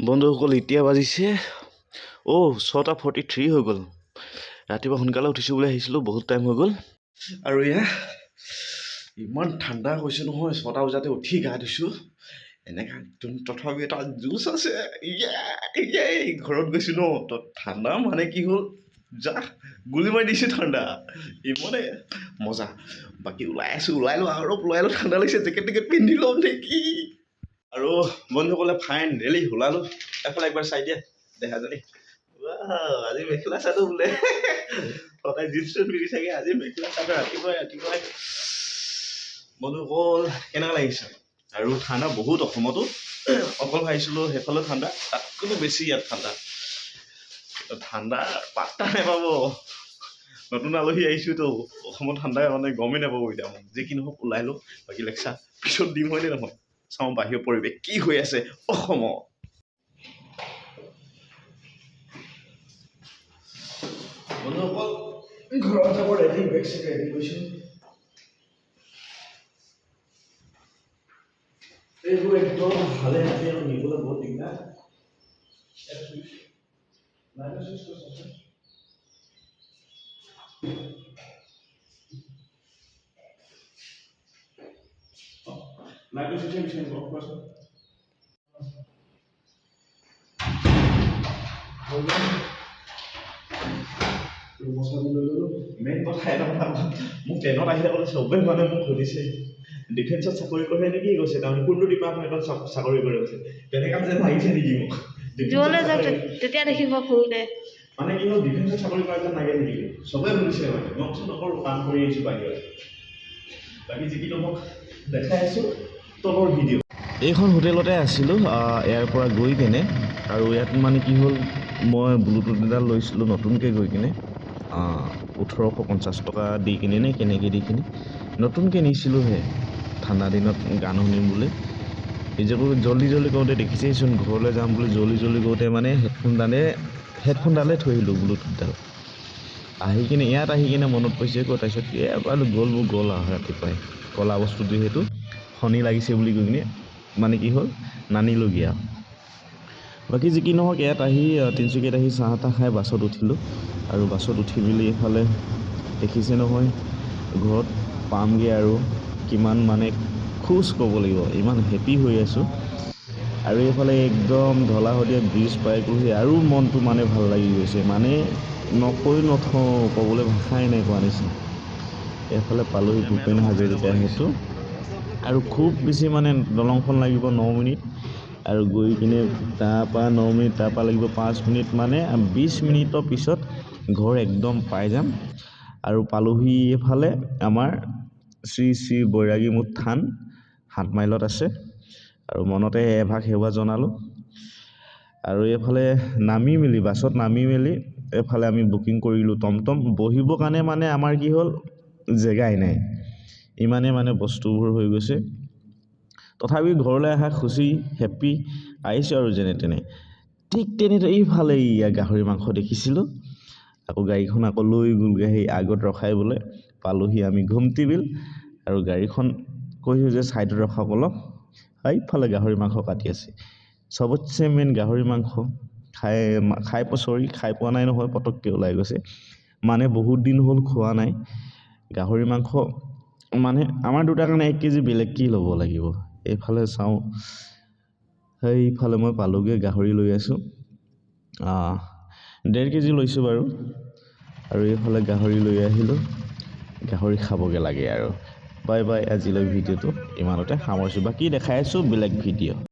বন্ধুসকল এতিয়া বাজিছে 6:43 হৈ গ'ল। ৰাতিপুৱা সোনকালে উঠিছোঁ বুলি আহিছিলোঁ, বহুত টাইম হৈ গ'ল। আৰু এয়া ইমান ঠাণ্ডা হৈছে নহয়, 6টা বজাতে উঠি গা ধুইছোঁ এনেকা। তথাপি এটা জুচ আছে। ঘৰত গৈছোঁ ন, তো ঠাণ্ডা মানে কি হ'ল, যা গুলি মাৰি দিছোঁ ঠাণ্ডা, ইমানে মজা। বাকী ওলাই লওঁ ঠাণ্ডা লাগিছে, জেকেট পিন্ধি লওঁ নেকি। আৰু বন্ধুসকলে ফাইনেলি ওলালো। এফালে একবাৰ চাই দিয়া দেহাজনী। আজি মেখেলা চাদৰ বোলে, সদায় জীন্স পিন্ধি থাকে, আজি মেখেলা চাদৰ ৰাতিপুৱাই। বন্ধুসকল কেনেকুৱা লাগিছে? আৰু ঠাণ্ডা বহুত অসমতো, অকল ভাবিছিলোঁ সেইফালে ঠাণ্ডা, তাতকৈ বেছি ইয়াত ঠাণ্ডা পাত্তা নাপাব। নতুন আলহী আহিছোঁতো, অসমত ঠাণ্ডা মানে গমেই নাপাব এতিয়া। যি কি নহওক ওলাই লওঁ, বাকী লেকচাৰ পিছত দিম, হয়নে নহয়? চাওঁ বাহিৰৰ পৰিৱেশ কি হৈ আছে অসমত। বন্ধুসকল ঘৰত যাব ৰেডি, বেগ চেগ ৰেডি কৰিছোঁ। এইবোৰ একদম ভালে হাতে নিবলৈ বহুত দিগদাৰ। মেইন কথা এটা কথা, মোক ট্ৰেইনত আহিলে বোলে চবেই মানে মোক সুধিছে ডিফেন্সত চাকৰি কৰে নেকি কৈছে, তাৰমানে কোনটো ডিপাৰ্টমেণ্টত চাকৰি কৰে কৈছে। তেনেকা যে লাগিছে নেকি মোক তেতিয়া দেখিব ফুৰোতে মানে কি হ'ল, ডিফেন্সত চাকৰি কৰা যেন লাগে নেকি চবেই সুধিছে। মানে মই নকৰোঁ, কাম কৰি আহিছোঁ বাহিৰত। বাকী যি কি নহওক দেখাই আছোঁ তলৰ ভিডিঅ'। এইখন হোটেলতে আছিলোঁ ইয়াৰ পৰা গৈ কিনে। আৰু ইয়াত মানে কি হ'ল, মই ব্লুটুথ এডাল লৈছিলোঁ নতুনকৈ গৈ কিনে, 1850 টকা দি কিনে নে কেনেকৈ দি কিনে নতুনকৈ নিছিলোঁহে, ঠাণ্ডা দিনত গান শুনিম বুলি। এই যে জল্দি কৰোঁতে দেখিছেইচোন, ঘৰলৈ যাম বুলি জল্দি কৰোঁতে মানে হেডফোনডালে থৈ আহিলোঁ, ব্লুটুথডাল। আহি কিনে মনত পৰিছে আকৌ, তাৰপিছত এবাৰ গ'ল আৰু ৰাতিপুৱাই ক'লা বস্তুটো সেইটো শনি লাগিছে বুলি কৈ কিনে মানে কি হ'ল নানিলোগৈ। বাকী যি কি নহওক ইয়াত আহি তিনিচুকীয়াত আহি চাহ তাহ খাই বাছত উঠিলোঁ। আৰু বাছত উঠি মেলি এইফালে দেখিছে নহয়, ঘৰত পামগৈ আৰু কিমান মানে খোজ ক'ব লাগিব, ইমান হেপী হৈ আছোঁ। আৰু এইফালে একদম ঢলা শদিয়া ব্ৰিজ পাই গ'লহি আৰু মনটো মানে ভাল লাগি গৈছে, মানে নকৈ নথওঁ, ক'বলৈ ভাষাই নাই কোৱা নিচিনা। এইফালে পালোহি ভূপেন হাজৰিকা সেতু, আৰু খুব বেছি মানে দলংখন লাগিব 9 মিনিট, আৰু গৈ কিনে তাৰপৰা 9 মিনিট, তাৰপৰা লাগিব 5 মিনিট, মানে 20 মিনিটৰ পিছত ঘৰ একদম পাই যাম। আৰু পালোহি এইফালে আমাৰ শ্ৰী শ্ৰী বৈৰাগীমঠ থান 7 মাইলত আছে। আৰু মনতে এভাগ সেৱা জনালোঁ। আৰু এইফালে বাছত নামি মেলি এইফালে আমি বুকিং কৰিলোঁ টমটম। বহিবৰ কাৰণে মানে আমাৰ কি হ'ল, জেগাই নাই, ইমানেই মানে বস্তুবোৰ হৈ গৈছে। তথাপি ঘৰলৈ অহা খুচি হেপী আহিছোঁ আৰু যেনে তেনে। ঠিক তেনেদৰে এইফালে গাহৰি মাংস দেখিছিলোঁ, আকৌ গাড়ীখন আকৌ লৈ গ'লগৈ সেই আগত ৰখাই বোলে। পালোহি আমি ঘুমটি বিল, আৰু গাড়ীখন কৈছোঁ যে ছাইডত ৰখাওক অলপ। এইফালে গাহৰি মাংস কাটি আছে, চবতছে মেইন গাহৰি মাংস খাই পোৱা নাই নহয়, পটককৈ ওলাই গৈছে। মানে বহুত দিন হ'ল খোৱা নাই গাহৰি মাংস। মানে আমাৰ দুটাৰ কাৰণে 1 কেজি বেলেগ কি ল'ব লাগিব। এইফালে চাওঁ, সেইফালে মই পালোগৈ, গাহৰি লৈ আছোঁ, 1.5 কেজি লৈছোঁ বাৰু। আৰু এইফালে গাহৰি লৈ আহিলোঁ, গাহৰি খাবগৈ লাগে আৰু। বাই বাই, আজিলৈ ভিডিঅ'টো ইমানতে সামৰিছোঁ, বাকী দেখাই আছোঁ বেলেগ ভিডিঅ'।